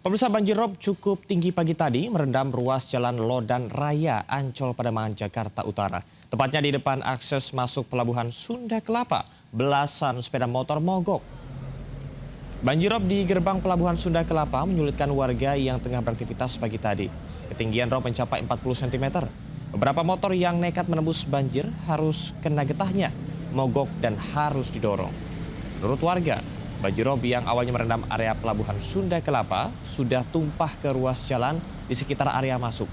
Pemirsa, banjir rob cukup tinggi pagi tadi merendam ruas Jalan Lodan Raya, Ancol, Pademangan, Jakarta Utara. Tepatnya di depan akses masuk Pelabuhan Sunda Kelapa, belasan sepeda motor mogok. Banjir rob di gerbang Pelabuhan Sunda Kelapa menyulitkan warga yang tengah beraktivitas pagi tadi. Ketinggian rob mencapai 40 cm. Beberapa motor yang nekat menembus banjir harus kena getahnya, mogok dan harus didorong. Menurut warga, banjir rob yang awalnya merendam area Pelabuhan Sunda Kelapa sudah tumpah ke ruas jalan di sekitar area masuk.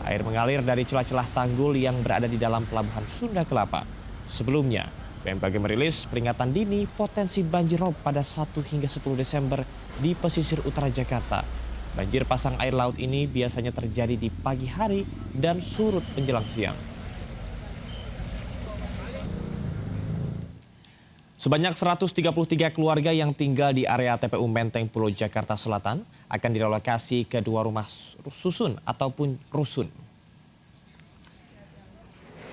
Air mengalir dari celah-celah tanggul yang berada di dalam Pelabuhan Sunda Kelapa. Sebelumnya, BMKG merilis peringatan dini potensi banjir rob pada 1 hingga 10 Desember di pesisir utara Jakarta. Banjir pasang air laut ini biasanya terjadi di pagi hari dan surut menjelang siang. Sebanyak 133 keluarga yang tinggal di area TPU Menteng Pulo Jakarta Selatan akan direlokasi ke 2 rumah susun ataupun rusun.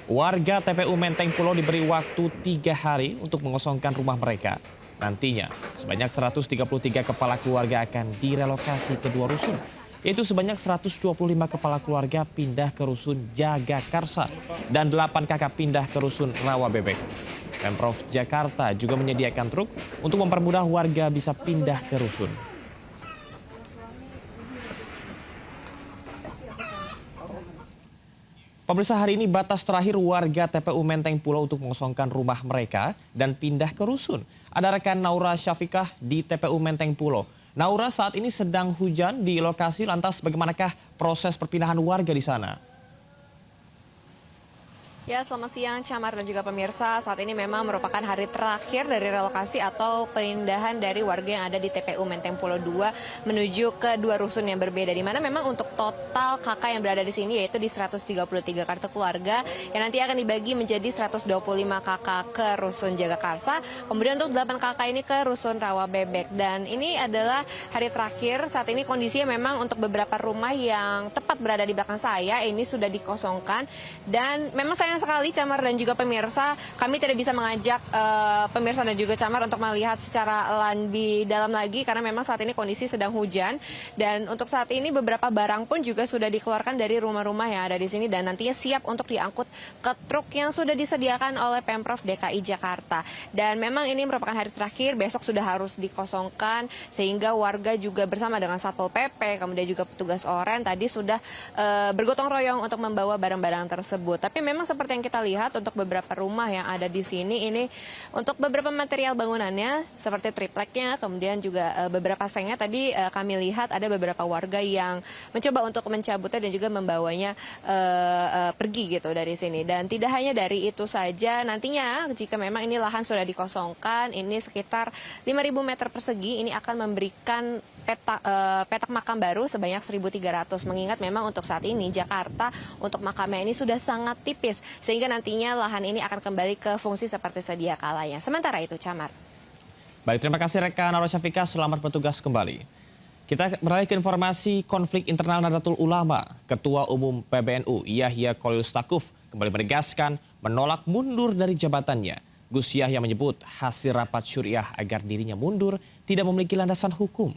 Warga TPU Menteng Pulo diberi waktu 3 hari untuk mengosongkan rumah mereka. Nantinya, sebanyak 133 kepala keluarga akan direlokasi ke 2 rusun, yaitu sebanyak 125 kepala keluarga pindah ke rusun Jagakarsa dan 8 kakak pindah ke rusun Rawa Bebek. Pemprov Jakarta juga menyediakan truk untuk mempermudah warga bisa pindah ke rusun. Pemirsa, hari ini batas terakhir warga TPU Menteng Pulo untuk mengosongkan rumah mereka dan pindah ke rusun. Ada rekan Naura Syafikah di TPU Menteng Pulo. Naura, saat ini sedang hujan di lokasi, lantas bagaimanakah proses perpindahan warga di sana? Ya, selamat siang Camar dan juga pemirsa. Saat ini memang merupakan hari terakhir dari relokasi atau pindahan dari warga yang ada di TPU Menteng Pulo 2 menuju ke 2 rusun yang berbeda. Di mana memang untuk total kakak yang berada di sini yaitu di 133 kartu keluarga yang nanti akan dibagi menjadi 125 kakak ke rusun Jagakarsa. Kemudian untuk 8 kakak ini ke rusun Rawa Bebek. Dan ini adalah hari terakhir. Saat ini kondisinya memang untuk beberapa rumah yang tepat berada di belakang saya ini sudah dikosongkan. Dan memang sayang sekali Camar dan juga pemirsa, kami tidak bisa mengajak pemirsa dan juga Camar untuk melihat secara lebih dalam lagi karena memang saat ini kondisi sedang hujan dan untuk saat ini beberapa barang pun juga sudah dikeluarkan dari rumah-rumah yang ada di sini dan nantinya siap untuk diangkut ke truk yang sudah disediakan oleh Pemprov DKI Jakarta. Dan memang ini merupakan hari terakhir, besok sudah harus dikosongkan sehingga warga juga bersama dengan Satpol PP, kemudian juga petugas oren tadi sudah bergotong royong untuk membawa barang-barang tersebut. Tapi memang seperti yang kita lihat untuk beberapa rumah yang ada di sini ini untuk beberapa material bangunannya seperti tripleknya kemudian juga beberapa sengnya tadi kami lihat ada beberapa warga yang mencoba untuk mencabutnya dan juga membawanya pergi gitu dari sini. Dan tidak hanya dari itu saja, nantinya jika memang ini lahan sudah dikosongkan ini sekitar 5.000 meter persegi ini akan memberikan petak makam baru sebanyak 1.300 mengingat memang untuk saat ini Jakarta untuk makamnya ini sudah sangat tipis sehingga nantinya lahan ini akan kembali ke fungsi seperti sedia kalanya. Sementara itu, Camar. Baik, terima kasih rekan Naura Syafikah, selamat bertugas kembali. Kita beralih ke informasi konflik internal Nahdlatul Ulama. Ketua Umum PBNU Yahya Khalil Stakuf kembali menegaskan menolak mundur dari jabatannya. Gus Yahya menyebut hasil rapat syuriah agar dirinya mundur tidak memiliki landasan hukum.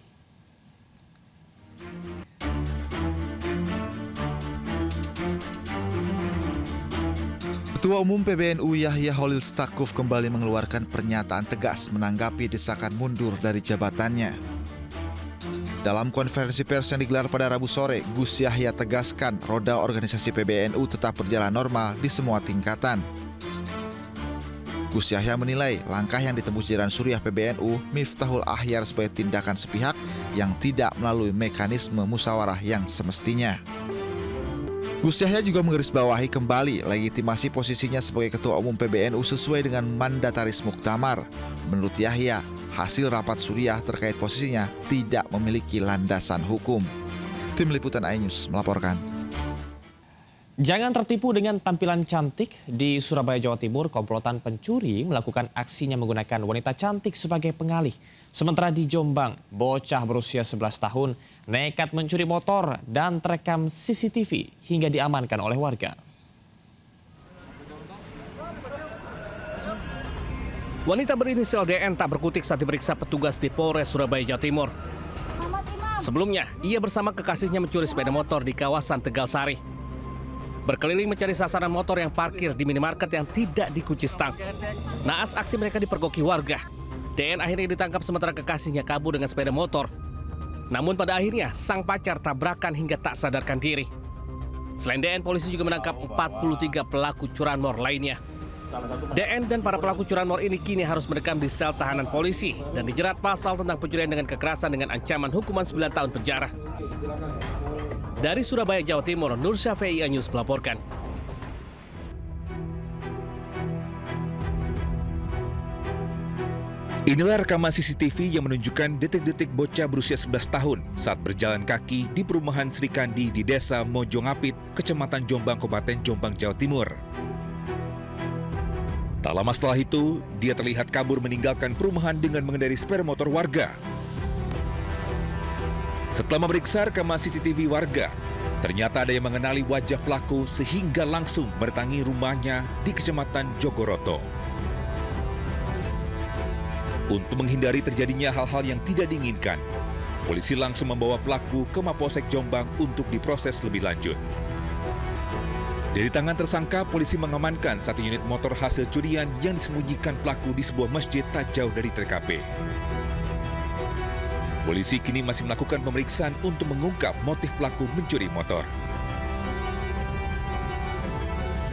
Ketua Umum PBNU Yahya Khalil Stakuf kembali mengeluarkan pernyataan tegas menanggapi desakan mundur dari jabatannya. Dalam konferensi pers yang digelar pada Rabu sore, Gus Yahya tegaskan roda organisasi PBNU tetap berjalan normal di semua tingkatan. Gus Yahya menilai langkah yang ditempuh jajaran Suriah PBNU Miftahul Akhyar sebagai tindakan sepihak yang tidak melalui mekanisme musyawarah yang semestinya. Gus Yahya juga menggarisbawahi kembali legitimasi posisinya sebagai Ketua Umum PBNU sesuai dengan mandataris muktamar. Menurut Yahya, hasil rapat Suriah terkait posisinya tidak memiliki landasan hukum. Tim Liputan iNews melaporkan. Jangan tertipu dengan tampilan cantik. Di Surabaya, Jawa Timur, komplotan pencuri melakukan aksinya menggunakan wanita cantik sebagai pengalih. Sementara di Jombang, bocah berusia 11 tahun nekat mencuri motor dan terekam CCTV hingga diamankan oleh warga. Wanita berinisial DN tak berkutik saat diperiksa petugas di Polres Surabaya, Jawa Timur. Sebelumnya, ia bersama kekasihnya mencuri sepeda motor di kawasan Tegal Sari. Berkeliling mencari sasaran motor yang parkir di minimarket yang tidak dikunci stang. Naas aksi mereka dipergoki warga. DN akhirnya ditangkap sementara kekasihnya kabur dengan sepeda motor. Namun pada akhirnya, sang pacar tabrakan hingga tak sadarkan diri. Selain DN, polisi juga menangkap 43 pelaku curanmor lainnya. DN dan para pelaku curanmor ini kini harus mendekam di sel tahanan polisi dan dijerat pasal tentang pencurian dengan kekerasan dengan ancaman hukuman 9 tahun penjara. Dari Surabaya, Jawa Timur, Nur Syafei News melaporkan. Inilah rekaman CCTV yang menunjukkan detik-detik bocah berusia 11 tahun saat berjalan kaki di perumahan Sri Kandi di Desa Mojongapit, Kecamatan Jombang, Kabupaten Jombang, Jawa Timur. Tak lama setelah itu, dia terlihat kabur meninggalkan perumahan dengan mengendarai sepeda motor warga. Setelah memeriksa rekaman CCTV warga, ternyata ada yang mengenali wajah pelaku sehingga langsung mendatangi rumahnya di Kecamatan Jogoroto. Untuk menghindari terjadinya hal-hal yang tidak diinginkan, polisi langsung membawa pelaku ke Mapolsek Jombang untuk diproses lebih lanjut. Dari tangan tersangka, polisi mengamankan 1 unit motor hasil curian yang disembunyikan pelaku di sebuah masjid tak jauh dari TKP. Polisi kini masih melakukan pemeriksaan untuk mengungkap motif pelaku mencuri motor.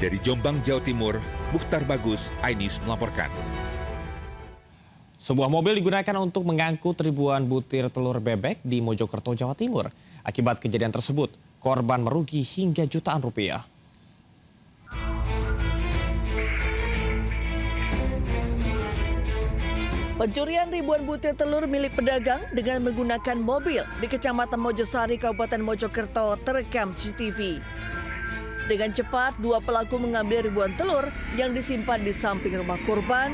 Dari Jombang, Jawa Timur, Mukhtar Bagus, iNews melaporkan. Sebuah mobil digunakan untuk mengangkut ribuan butir telur bebek di Mojokerto, Jawa Timur. Akibat kejadian tersebut, korban merugi hingga jutaan rupiah. Pencurian ribuan butir telur milik pedagang dengan menggunakan mobil di Kecamatan Mojosari, Kabupaten Mojokerto terekam CCTV. Dengan cepat, 2 pelaku mengambil ribuan telur yang disimpan di samping rumah korban,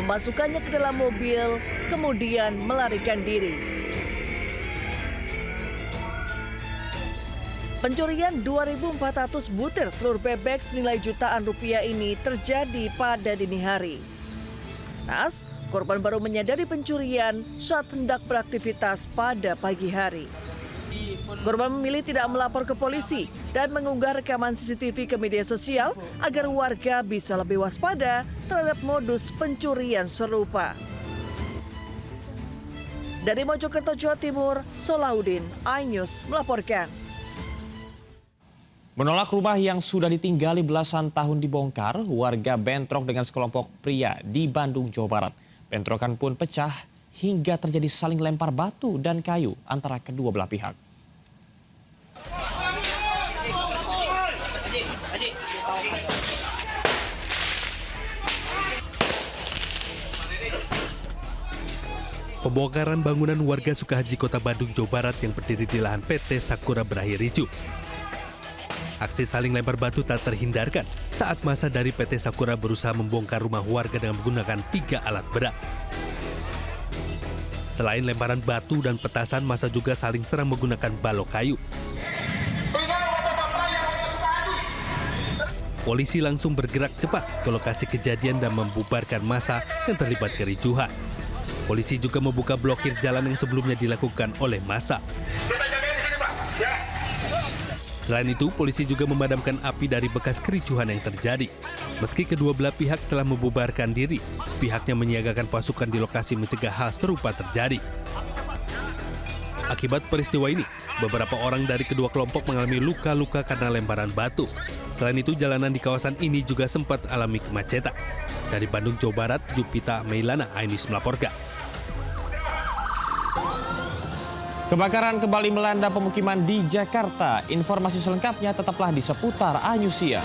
memasukkannya ke dalam mobil, kemudian melarikan diri. Pencurian 2.400 butir telur bebek senilai jutaan rupiah ini terjadi pada dini hari. Nas, korban baru menyadari pencurian saat hendak beraktivitas pada pagi hari. Korban memilih tidak melapor ke polisi dan mengunggah rekaman CCTV ke media sosial agar warga bisa lebih waspada terhadap modus pencurian serupa. Dari Mojokerto, Jawa Timur, Solahuddin, iNews melaporkan. Menolak rumah yang sudah ditinggali belasan tahun dibongkar, warga bentrok dengan sekelompok pria di Bandung, Jawa Barat. Bentrokan pun pecah hingga terjadi saling lempar batu dan kayu antara kedua belah pihak. Pembongkaran bangunan warga Sukahaji, Kota Bandung, Jawa Barat yang berdiri di lahan PT Sakura berakhir ricuh. Aksi saling lempar batu tak terhindarkan saat masa dari PT Sakura berusaha membongkar rumah warga dengan menggunakan 3 alat berat. Selain lemparan batu dan petasan, masa juga saling serang menggunakan balok kayu. Polisi langsung bergerak cepat ke lokasi kejadian dan membubarkan massa yang terlibat kericuhan. Polisi juga membuka blokir jalan yang sebelumnya dilakukan oleh massa. Selain itu, polisi juga memadamkan api dari bekas kericuhan yang terjadi. Meski kedua belah pihak telah membubarkan diri, pihaknya menyiagakan pasukan di lokasi mencegah hal serupa terjadi. Akibat peristiwa ini, beberapa orang dari kedua kelompok mengalami luka-luka karena lemparan batu. Selain itu, jalanan di kawasan ini juga sempat alami kemacetan. Dari Bandung, Jawa Barat, Jupita Meilana, iNews melaporkan. Kebakaran kembali melanda pemukiman di Jakarta. Informasi selengkapnya tetaplah di seputar iNews Siang.